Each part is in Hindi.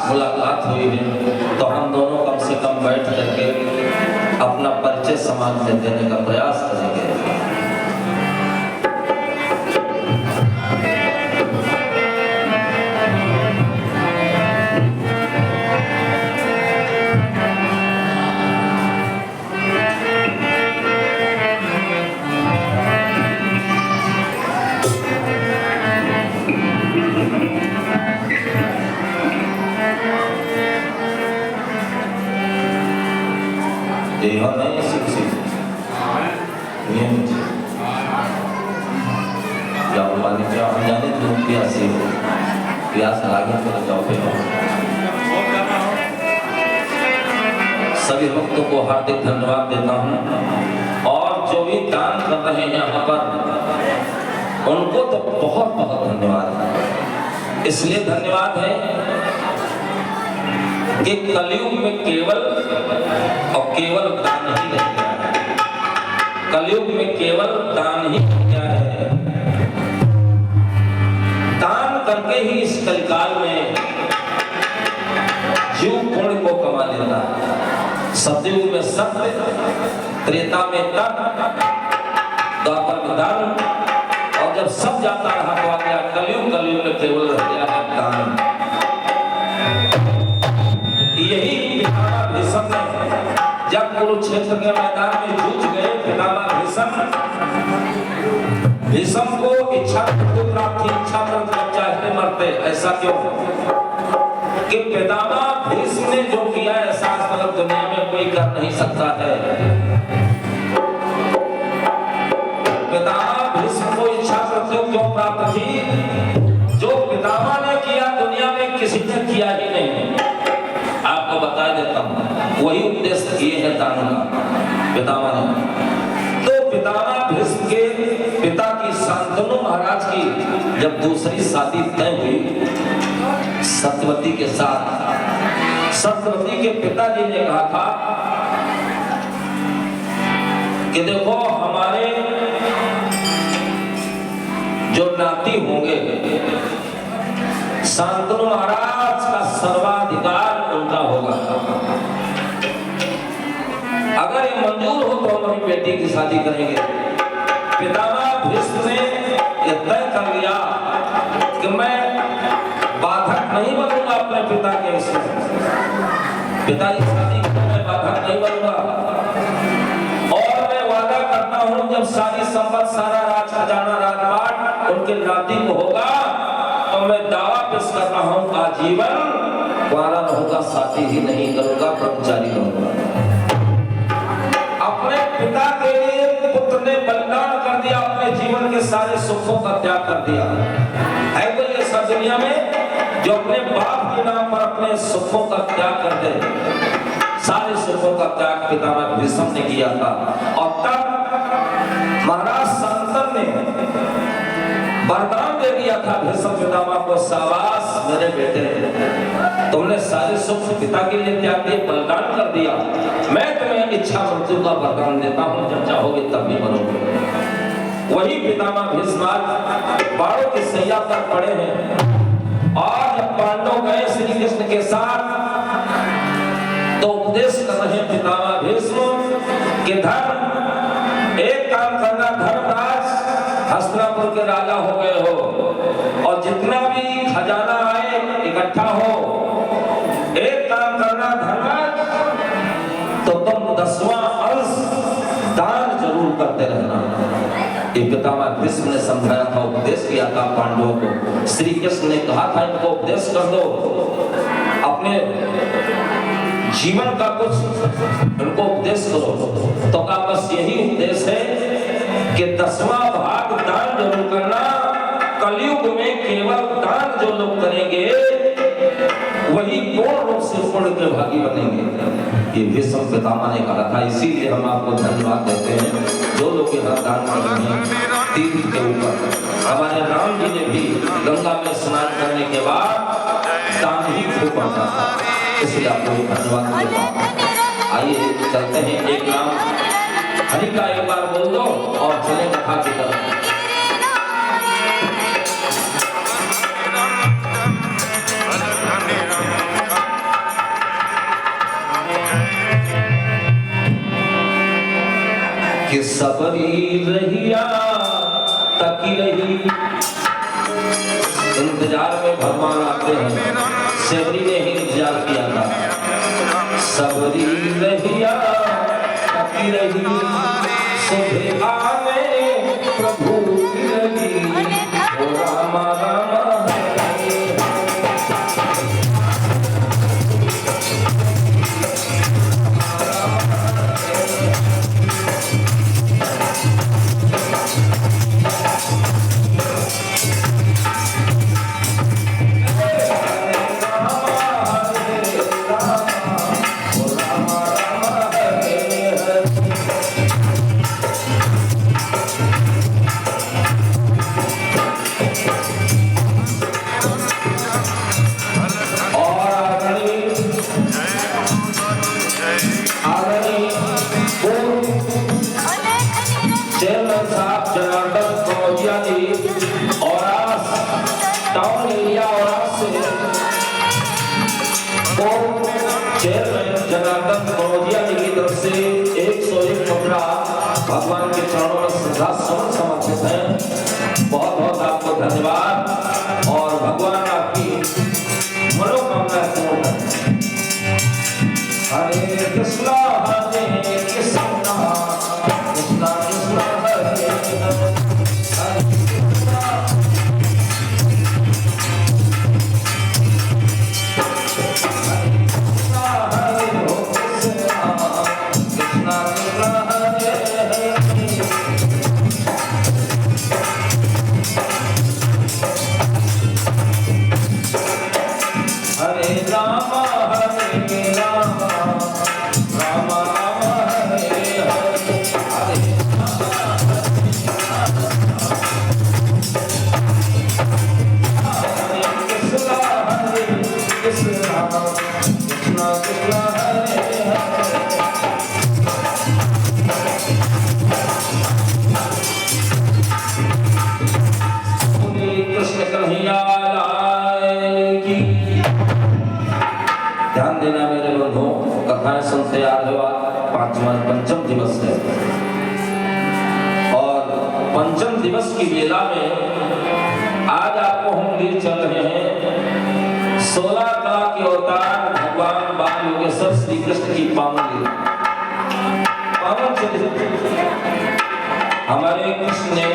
मुलाकात हुई है, तो हम दोनों कम से कम बैठ करके अपना परिचय समाज में देने का प्रयास करेंगे। नहीं शिक्षित जाने तुम प्यासी हो, प्यास लागे तो जाओ पे हो। सभी भक्तों को हार्दिक धन्यवाद देता हूँ, और जो भी दान कर रहे हैं यहाँ पर उनको तो बहुत बहुत धन्यवाद। इसलिए धन्यवाद है कि कलयुग में केवल और केवल दान ही रह गया है। कलयुग में केवल दान ही क्या है, दान करके ही इस कलिकाल में जीव पुण्य को कमा लेता है। सतयुग में सत्य, त्रेता में तप, द्वापर में दान, और जब सब जाता रहा तो आ गया कलयुग। कलयुग में केवल रह गया है दान। यही पितामह भीष्म ने जब कुरुक्षेत्र के मैदान में जूझ गए, पितामह भीष्म को इच्छा प्राप्त थी, इच्छा पर चाहते मरते। ऐसा क्यों कि पितामह भीष्म ने जो किया ऐसा मतलब दुनिया में कोई कर नहीं सकता है। पितामह भीष्म को इच्छा क्यों प्राप्त थी? जो पितामह ने किया दुनिया में किसी ने किया ही नहीं। आपको बता देता हूँ, वही उद्देश्य ये है दान का पितामह ने। तो पितामह भीष्म के पिता की शांतनु महाराज की जब दूसरी शादी तय हुई सत्यवती के साथ, सत्यवती के पिताजी ने कहा था कि देखो हमारे जो नाती होंगे, शांतनु महाराज का सर्वाधिकार उनका होगा। अगर ये मंजूर हो तो हम अपनी बेटी की शादी करेंगे। पितामह भीष्म ने यह तय कर लिया कि मैं बाधक नहीं बनूंगा अपने पिता के इसमें, पिता की शादी में मैं बाधक नहीं बनूंगा। और मैं वादा करता हूं जब सारी संपत्ति, सारा राज खजाना, राजपाट उनके नाती को होगा तो मैं दावा पेश कर रहा हूं आजीवन कुंवारा रहूंगा, शादी ही नहीं करूंगा, ब्रह्मचारी रहूंगा। अपने पिता के लिए पुत्र ने बलिदान कर दिया, अपने जीवन के सारे सुखों का त्याग कर दिया। है कोई ऐसा दुनिया में जो अपने बाप के नाम पर अपने सुखों का त्याग कर दे? सारे सुखों का त्याग पितामह भीष्म ने किया था। और तब महाराज शांतनु ने वरदान दे दिया था भीष्म पितामह को, शाबाश मेरे बेटे, तुमने सारे सुख पिता के लिए त्याग दिए, बलिदान कर दिया। मैं तुम्हें इच्छा मृत्यु का वरदान देता हूं, जब चाहोगे तब भी मरोगे। वही पितामह भीष्म बाणों की सैया पर पड़े हैं। और जब पांडव गए श्री कृष्ण के साथ तो उपदेश कर रहे हैं पितामह भीष्म कि धर्म, एक काम करना धर्मराज, हस्तिनापुर के राजा हो गए हो, और जितना भी खजाना आए इकट्ठा हो, एक काम करना धर्मराज, तो तुम 10वां अंश दान जरूर करते रहना। ये पितामह भीष्म ने समझाया था, उपदेश किया था पांडवों को। श्री कृष्ण ने कहा था इनको उपदेश कर दो, अपने जीवन का कुछ उनको उपदेश करो। तो का बस यही उपदेश है कि 10वां भाग दान जरूर करना। कलयुग में केवल दान जो लोग करेंगे वही पूर्ण रूप से पुण्य के भागी बनेंगे। ये भीष्म पितामह ने कहा था, इसीलिए हम आपको धन्यवाद देते हैं जो लोग यहाँ दान कर रहे हैं। तीर्थ के ऊपर हमारे राम जी ने भी गंगा में स्नान करने के बाद दान ही खूब पड़ा था, इसलिए आपको धन्यवाद देता हूं। आइए चलते हैं, एक नाम हरि का एक बार बोल दो और चले कथा की तरफ। Hare सबरी रहिया तकी रही। इंतजार में भगवान आते हैं, सबरी ने ही इंतजार किया था। सबरी रहिया तकी रही, सुबह आने प्रभु की लगी, ओ रामा रामा भगवान के चरणों में श्रद्धा समन समर्पित है। बहुत बहुत आपको धन्यवाद और भगवान आपकी मनोकामना पूर्ण करें। हरे कृष्णा हरे कृष्णा कृष्णा कृष्णा हरे हरे। ध्यान देना मेरे बंधुओं, कथाएं सुनते आ रहे हो। पांचवा पंचम दिवस है और पंचम दिवस की वेला में आज आपको हम ले चल रहे हैं 16 कला के अवतार भगवान बाल योगेश्वर श्री कृष्ण की पावन चरित्र। हमारे कृष्ण ने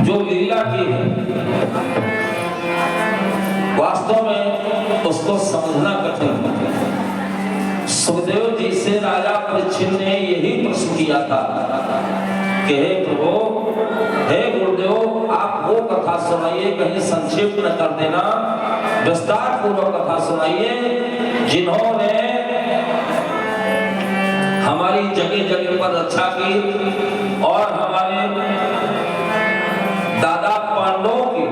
जो लीला की है वास्तव में उसको समझना कठिन है। सुखदेव जी से राजा परीक्षित ने यही प्रश्न किया था कि हे प्रभु, हे गुरुदेव, आप वो कथा सुनाइए, कहीं संक्षेप न कर देना, विस्तार पूर्वक कथा सुनाइए जिन्होंने हमारी जगह जगह पर रक्षा की और हमारे दादा पांडवों की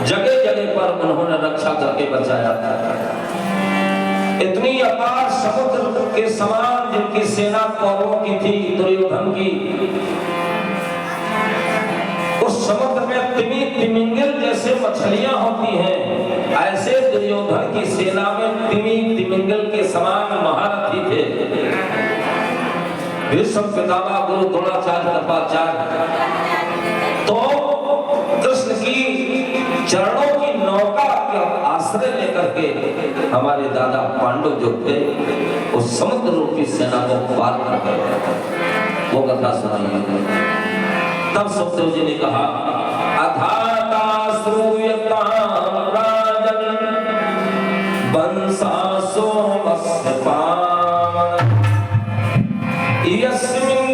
जगह जगह पर उन्होंने रक्षा करके बचाया। इतनी अपार समुद्र के समान जिनकी सेना कौरवों की थी, दुर्योधन की, उस समुद्र में तिमिंगल जैसे मछलियां होती हैं, ऐसे दुर्योधन की सेना में तिमिंगल के समान महारथी थे। भीष्म पितामह गुरु द्रोणाचार्य कृपाचार्य तो कृष्ण की चरणों की नौका के आश्रय लेकर के हमारे दादा पांडव जो थे उस समुद्र रूपी सेना को पार कर गए। वो कथा सुनाइए। तब सुखदेव जी ने कहा, अधाता श्रूयता राजन बंसा सोमस्य पावन यस्मिन्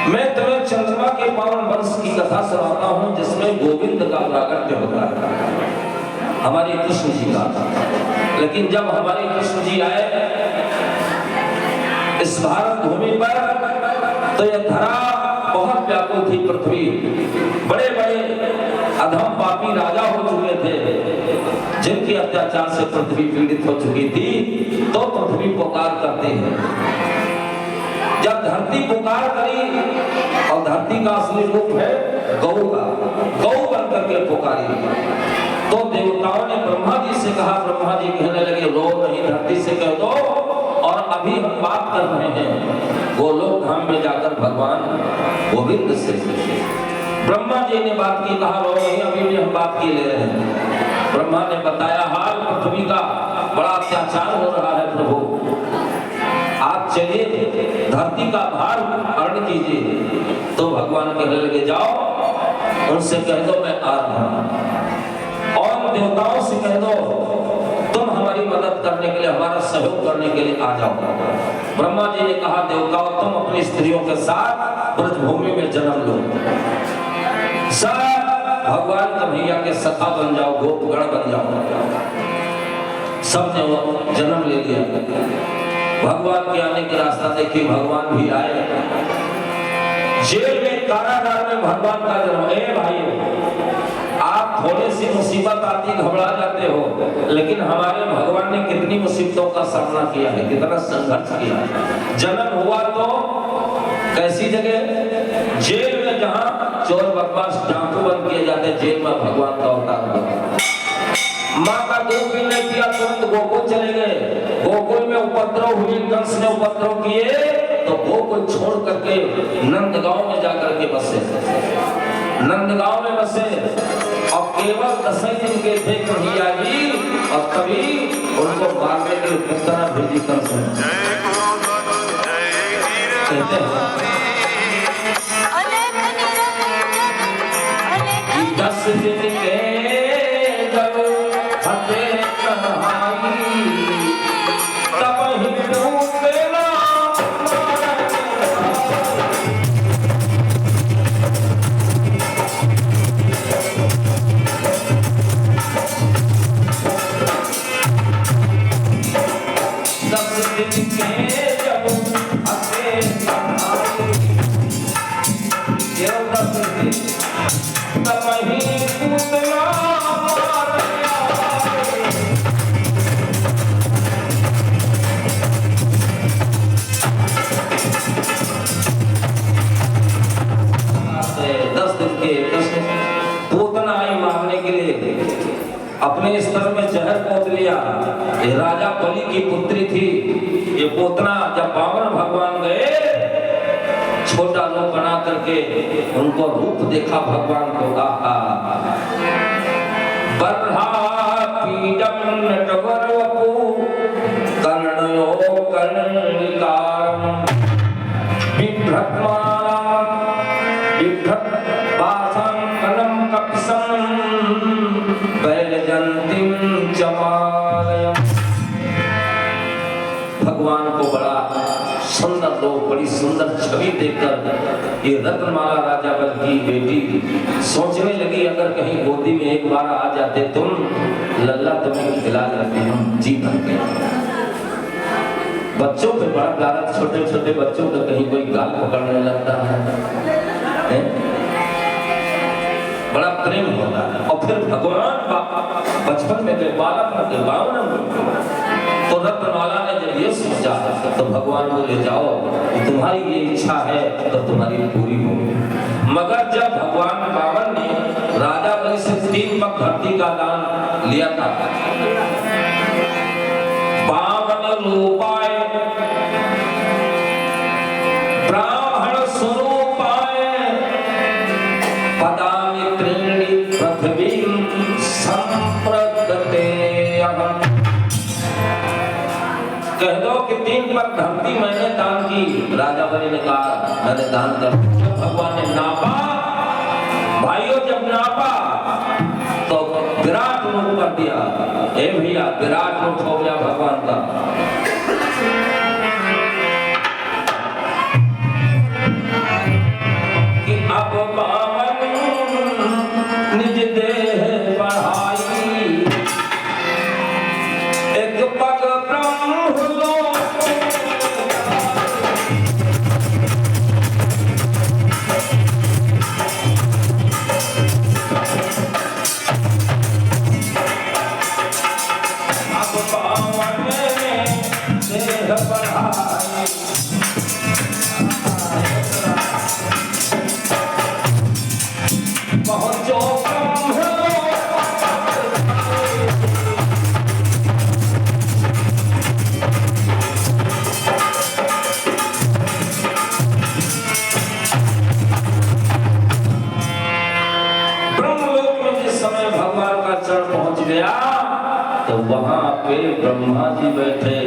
मैं तुम्हें चंद्रमा के पावन वंश की कथा सुनाता हूं जिसमें गोविंद का प्राकट्य होता है, हमारे कृष्ण जी का। लेकिन जब हमारे कृष्ण जी आए इस भारत भूमि पर तो यह धरा बहुत व्याकुल थी, पृथ्वी बड़े बड़े अधम पापी राजा हो चुके थे, जिनके अत्याचार से पृथ्वी पीड़ित हो चुकी थी, तो पृथ्वी पुकार करते हैं। जब धरती पुकार करी, और धरती का असली रूप है गौ का, गौ बन करके पुकारी, तो देवताओं ने ब्रह्मा जी से कहा, ब्रह्मा जी कहने लगे रो नहीं, धरती से कह दो, और अभी हम बात कर रहे हैं वो लोग धाम में जाकर भगवान गोविंद से। ब्रह्मा जी ने बात की, कहा रो नहीं, अभी भी हम बात की ले रहे हैं। ब्रह्मा ने बताया हाल पृथ्वी का बड़ा अत्याचार हो रहा है प्रभु, आप चलिए धरती का भार हरण कीजिए। तो भगवान कहने लगे जाओ उनसे कह दो मैं आ रहा हूं, और देवताओं से कह दो तुम हमारी मदद करने के लिए, हमारा सहयोग करने के लिए आ जाओ। ब्रह्मा जी ने कहा देवताओं तुम अपनी स्त्रियों के साथ ब्रजभूमि में जन्म लो, सब भगवान कन्हैया के सखा बन जाओ, गोपगण बन जाओ। सबने वो जन्म ले लिया। भगवान के आने के रास्ता देखिए, भगवान भी आए। जेल में कारागार में भगवान का जन्म। ए भाई, आप थोड़ी सी मुसीबत आती घबरा जाते हो, लेकिन हमारे भगवान ने कितनी मुसीबतों का सामना किया है, कितना संघर्ष किया है। जन्म हुआ तो कैसी जगह, जेल में, जहां चोर बदमाश डाकू बंद किए जाते, जेल में भगवान का अवतार हुआ। माँ का दूध पीने किया, तुरंत गोकुल चले गए। गोकुल में उपद्रव हुई, कंस ने उपद्रव किए, तो गोकुल छोड़ करके नंदगांव में जाकर के बसे, नंदगांव में बसे। और केवल 10 दिन के थे कन्हैया जी, और तभी उनको मारने के लिए पुतना भेजी कंस ने। कहते हैं 10 दिन के जब फते कन्हाई, तब ही डूबेला अपने स्तर में जहर पोत लिया। ये राजा बलि की पुत्री थी, ये पोतना जब बामन भगवान गए, छोटा लोग बना करके उनको रूप देखा भगवान को, कहा बरहा पीडम नटवर वपु कर्णयो कर्णिकारम बिभ्रत्मानाम बिभ्रत वासं कलम कपिसं बैलजंतिम चमालयम। भगवान को बड़ा सुंदर लोग, बड़ी सुंदर छवि देखकर ये रत्नमाला राजा बल की बेटी सोचने लगी अगर कहीं गोदी में एक बार आ जाते तुम, लल्ला तुम्हें खिला करके हम जी भरते। बच्चों पे बड़ा प्यारा, छोटे छोटे बच्चों का कहीं कोई गाल पकड़ने लगता है, बड़ा प्रेम होता है। और फिर भगवान बचपन में गए, बालक में गए, बावन तो रत्नमाला ने जब ये सोचा तो भगवान को ले जाओ, तुम्हारी ये इच्छा है तो तुम्हारी पूरी होगी। मगर जब भगवान बावन ने राजा बलि से 3 पग धरती का दान लिया था, बावन रूपाय ब्राह्मण स्वरूपाय पदानि त्रीणि पृथ्वी संप्रदते। कह दो कि 3 पग धरती मैंने दान की। राजा बलि ने कहा मैंने दान कर। भगवान ने नापा, भाइयों जब नापा तो विराट रूप कर दिया। हे भैया, विराट रूप हो गया भगवान का। कि अब बावन निज देह बढ़ाई, एक पग गया तो वहां पे ब्रह्मा जी बैठे।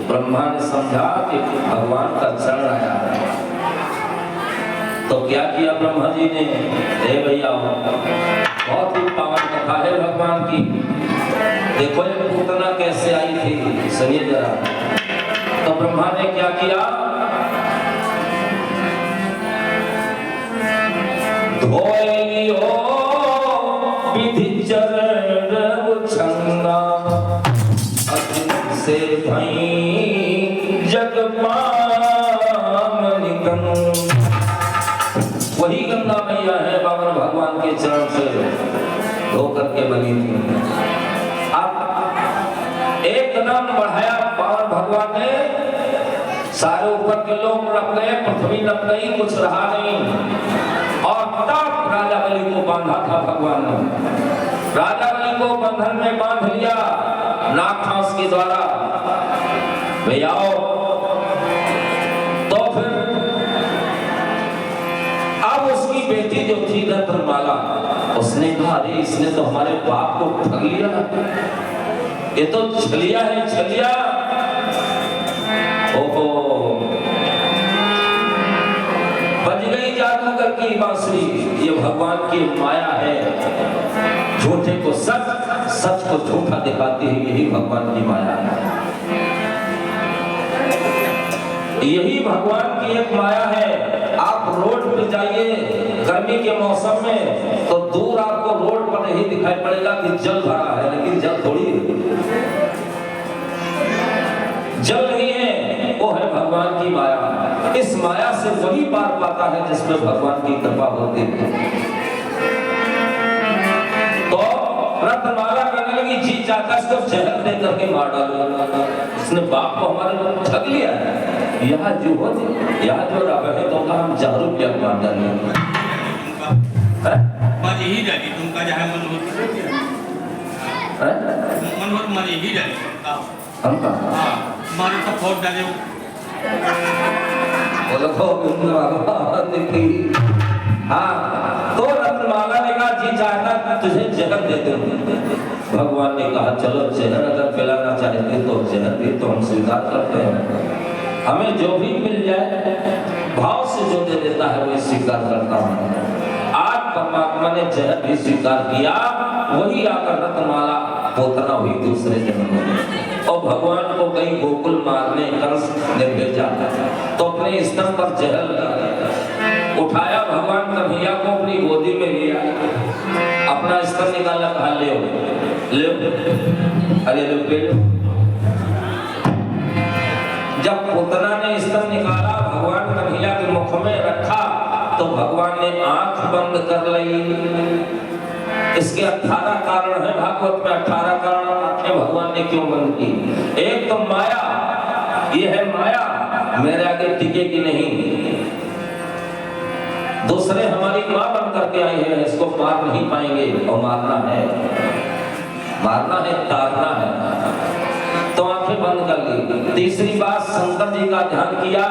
ब्रह्मा ने समझा कि भगवान का चरण आया है, तो क्या किया ब्रह्मा जी ने, हे भैया बहुत ही पावन कथा है भगवान की, देखो ये पूतना कैसे आई थी, सुनिए जरा। तो ब्रह्मा ने क्या किया, धोइयो विधि चरण उछंगा, से भई जग पावनी गंगा। वही गंगा मैया है बाबा भगवान के चरण से धो करके बनी थी। अब एक कदम बढ़ाया बाबा भगवान ने, सारे ऊपर के लोग रख गए, पृथ्वी रख गई, कुछ रहा नहीं। और तब राजा बलि को बांधा था भगवान ने, राजा बलि को बंधन में बांध लिया नागपाश के द्वारा। भैया तो फिर अब उसकी बेटी जो थी रत्नमाला, उसने कहा अरे इसने तो हमारे बाप को ठग लिया, ये तो छलिया है छलिया। ओहो, बज गई जादूगर की बांसुरी, ये भगवान की माया है, झूठे को सच, सच को झूठा दिखाती है, यही भगवान की माया है। यही भगवान की एक माया है। आप रोड पे जाइए गर्मी के मौसम में तो दूर आपको रोड पर नहीं दिखाई पड़ेगा कि जल भरा है, लेकिन जल थोड़ी जल नहीं है, वो है भगवान की माया। इस माया से वही पार पाता है जिसमें भगवान की कृपा होती है। तो रत्नमाला कहने लगी जी चाचा इसको जहर दे करके मार डालो, इसने बाप को हमारे ठग लिया है। यहाँ जो हो यहाँ जो रब है तो हम जहर क्या मार डाले मर ही डाली तुमका जहाँ मन हो मर ही डाली हमका मारे तो फोड़ डाले बोलो हाँ। तो रत्नमाला ने कहा जी चाहता तुझे जहर दे दूं। भगवान ने कहा चलो जहर अगर पिलाना चाहते तो जहर भी तो हम स्वीकार करते हैं, हमें जो भी मिल जाए भाव से जो दे देता है वही स्वीकार करता हूँ। आज परमात्मा ने जहर भी स्वीकार किया, वही आकर रत्नमाला पोतना हुई दूसरे जन्म में। और भगवान को कहीं गोकुल मारने कंस ने भेजा तो अपने स्तन पर जहर उठाया, भगवान कन्हैया को अपनी गोदी में लिया, अपना स्तन निकाला, कहा ले अरे लो पेड़। जब पुतना ने स्तन निकाला भगवान कन्हैया के मुख में रखा तो भगवान ने आंख बंद कर ली। इसके 18 कारण है, भागवत में 18 कारण आंखें भगवान ने क्यों बंद की। एक तो माया, ये है माया मेरे आगे टिकेगी नहीं। दूसरे हमारी माँ बन करके आई है, इसको मार नहीं पाएंगे और मारना है तारना है, तो आंखें बंद कर ली। तीसरी बात शंकर जी का ध्यान किया,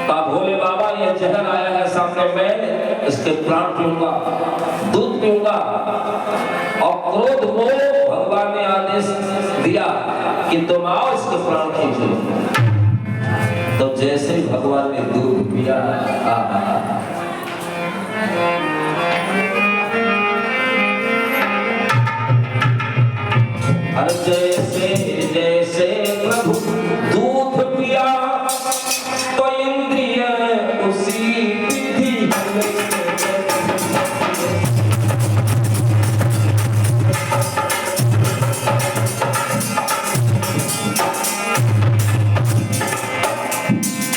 कहा भोले बाबा ये जहर आया है सामने में, इसके प्राण पीऊंगा, दूध पीऊंगा। और क्रोध को भगवान ने आदेश दिया कि तुम आओ इसके प्राण खींचो। तो जैसे ही भगवान ने दूध पिया, हर जैसे जैसे प्रभु दूध पिया तो इंद्रिय उसी विधि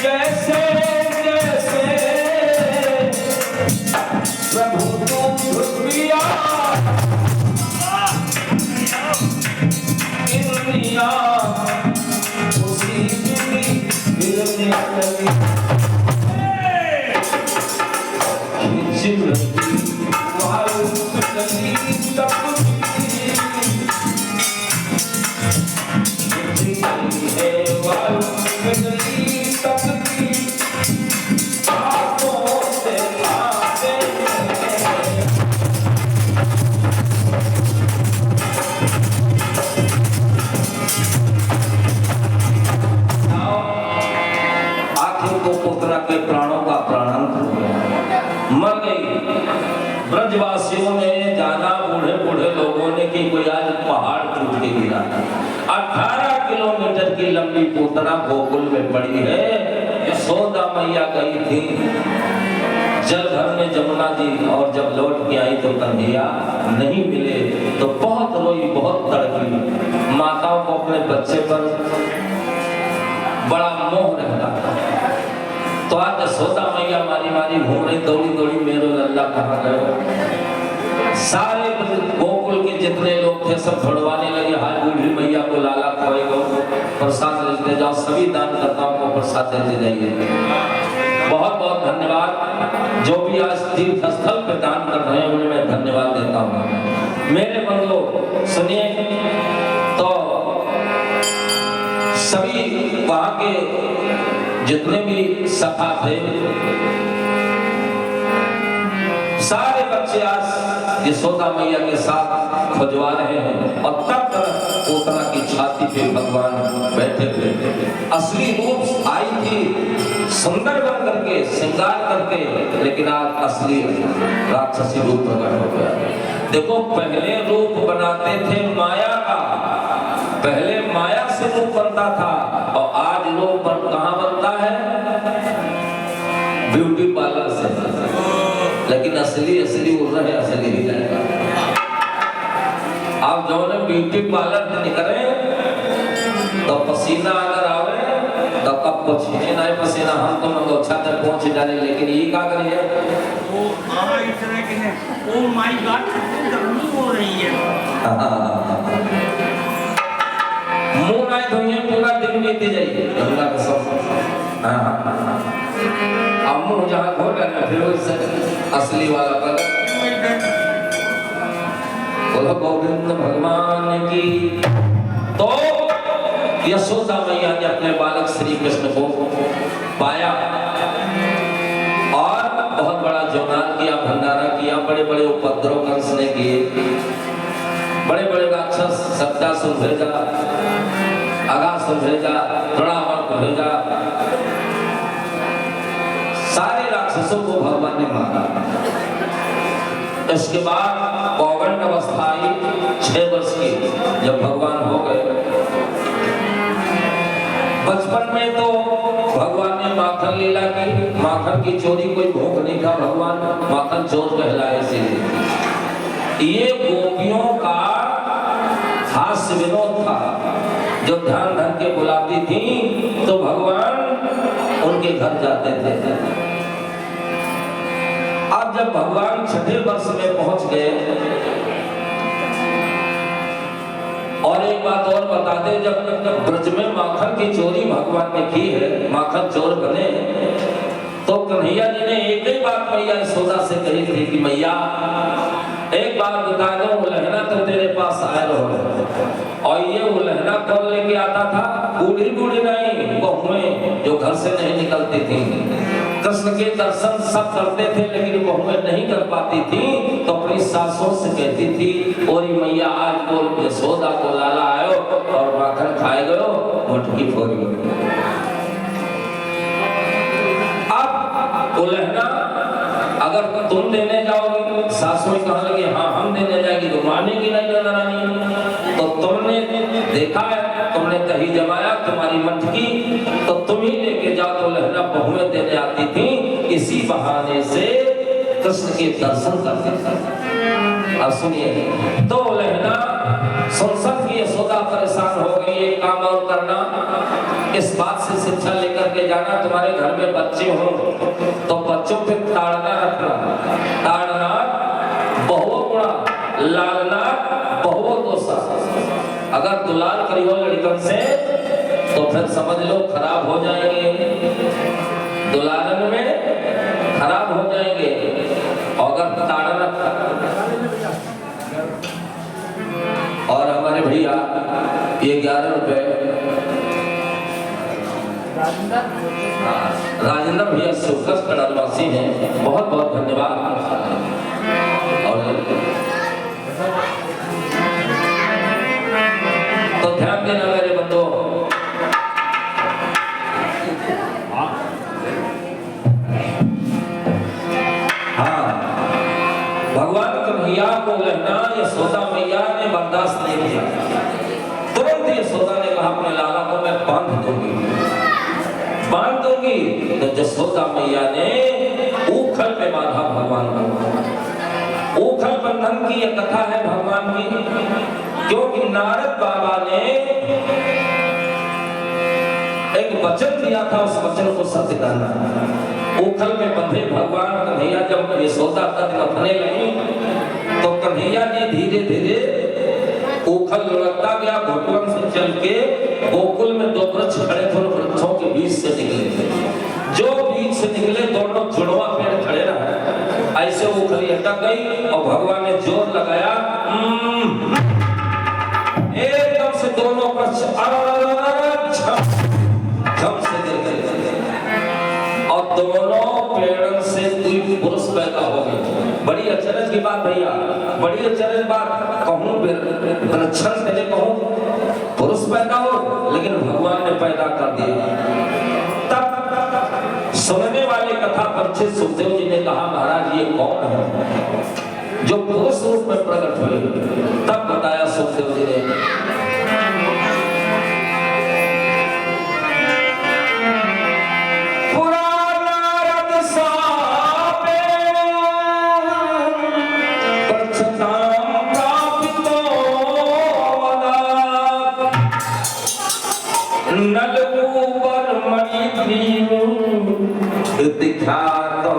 जैसे जैसे प्रभु दूध पिया इंद्रिया उसी विधि हिलने लगी। गई। ब्रजवासियों ने जाना, बूढ़े बूढ़े लोगों ने कि कोई आज पहाड़ टूट के गिरा। 18 किलोमीटर की लंबी पूतना गोकुल में पड़ी है। यशोदा मैया गई थी जल भरने जमुना जी, और जब लौट के आई तो कन्हैया नहीं मिले तो बहुत रोई, बहुत तड़पी। माताओं को अपने बच्चे पर बड़ा मोह रहता था। तो आज यशोदा मैया मारी मारी घूम रही, दौड़ी दौड़ी मेरो लल्ला कहाँ गए। सारे गोकुल के जितने लोग थे सब दौड़वाने लगे, हाय बूढ़ी मैया को लाला खोएगा, प्रसाद लेते जाओ, सभी दानकर्ताओं को प्रसाद देते जाइए। बहुत बहुत धन्यवाद। जो भी आज तीर्थ स्थल पे दान कर रहे हैं उन्हें मैं धन्यवाद देता हूँ। मेरे बंधुओं सुनिए, तो सभी वहां के जितने भी सखा थे, सारे बच्चे आज यशोदा मैया के साथ खुजवा रहे हैं, और तब तक पोतना की छाती पे भगवान बैठे थे। असली रूप आई थी सुंदर बन करके, श्रृंगार करके, लेकिन आज असली राक्षसी रूप प्रकट हो गया। देखो, पहले रूप बनाते थे माया का, पहले माया से रूप बनता था, और आज रूप कहाँ बनता है? ब्यूटी पार्लर से। लेकिन असली उड़ रहे, असली ही जाएगा। आप जो ने ब्यूटी पार्लर से निकले तो पसीना अगर आवे तो कब पसीने ना पसीना हम तो मतलब अच्छा तक पहुंच जाए, लेकिन ये क्या करिए? वो इस तरह के हैं, ओ माय गॉड, गर्मी हो रही है। मुंह ना धोइए, पूरा दिन बीत जाइए, गंगा कसम। अब मुंह जहाँ घोल रहे फिर उससे असली वाला कलर। बोलो गोविंद भगवान की। तो यशोदा मैया ने अपने बालक श्री कृष्ण को पाया और बहुत बड़ा जौनार किया, भंडारा किया, बड़े बड़े उपद्रव कंस ने किए, बड़े बड़े राक्षस सत्यासुर भेजा, अगासुर भेजा, रावण भेजा, सारे राक्षसों को भगवान ने मारा। इसके बाद पौगंड अवस्था आई 6 वर्ष की, जब भगवान हो गए। बचपन में तो भगवान ने माखन लीला की, माखन की चोरी कोई भूख नहीं था, भगवान माखन चोर कहलाए। इसीलिए ये गोपियों का हास्य विनोद था। जो ध्यान धन के बुलाती थी तो भगवान उनके घर जाते थे। अब जब भगवान 6ठे वर्ष में पहुंच गए, और एक बात और बता दे, जब ब्रज में माखन की चोरी भगवान ने की है, माखन चोर बने, तो कन्हैया जी ने एक ही बात मैया यशोदा से कही थी कि मैया एक बात बता दो, उलहना तो तेरे पास आए रहो, और ये उलहना कौन लेके आता था? बूढ़ी बूढ़ी नहीं, बहुएं जो घर से नहीं निकलती थी। कृष्ण के दर्शन सब करते थे, लेकिन बहुएं नहीं कर पाती थी, तो अपनी सासों से कहती थी, और मैया आज बोल यशोदा को लाला आयो और माखन खाए गयो, मटकी फोड़ी। अब उलहना अगर तुम देने जाओगी, सासू कहने लगी हाँ हम देने जाएगी, तो मानेगी नहीं रानी। तो तुमने देखा है, तुमने दही जमाया, तुम्हारी मटकी, तो तुम ही लेके जाओ। तो लहना बहुएं देने आती थी, इसी बहाने से कृष्ण के दर्शन करते थे। अब सुनिए, तो लहना संसद की यशोदा परेशान हो गई, एक काम और करना, इस बात से शिक्षा लेकर के जाना, तुम्हारे घर में बच्चे हो तो बच्चों पे ताड़ना रखना। ताड़ना बहुओं गुणा, लालना बहुओं दोषा। अगर दुलार करियो लड़कन से तो फिर समझ लो खराब हो जाएंगे, दुलारन में खराब हो जाएंगे। अगर ताड़ना, और हमारे भैया ये 11 रुपए राजेंद्र भैया शिवकश कड़लवासी हैं, बहुत बहुत धन्यवाद। और तो ध्यान देना मेरे बंधुओं, हाँ भगवान कन्हैया को लहना यशोदा मैया ने बर्दाश्त नहीं किया। तुरंत यशोदा ने कहा अपने लाला को मैं बांध दूंगी। तो यशोदा मैया ने ऊखल पे बांधा भगवान को। ऊखल बंधन की यह कथा है भगवान की, क्योंकि नारद बाबा ने एक वचन दिया था, उस वचन को सत्य करना। ऊखल में बंधे भगवान कन्हैया जब यशोदा तक रखने लगी तो कन्हैया ने धीरे धीरे ऊखल लुढ़कता गया, भगवान से चल के गोकुल में दो वृक्ष खड़े थे, वृक्षों के बीच से निकले। जो बीच से निकले दोनों जुड़वा पेड़ खड़े रहे, ऐसे ऊखल अटक गई और भगवान ने जोर लगाया, एकदम से दोनों वृक्ष झम से गिर गए और दोनों पेड़ों से दुई पुरुष पैदा हो गए। बड़ी अचरज की बात भैया, बड़ी अचरज बात। कहूँ वृक्षण तेरे कहूँ पुरुष पैदा हो, लेकिन भगवान ने पैदा कर दिया। तब सुनने वाले कथा परीक्षित सुखदेव जी ने कहा, महाराज ये कौन है जो पुरुष रूप में प्रकट हुए? तब बताया सुखदेव जी ने, नल ऊपर मणि दिखा तो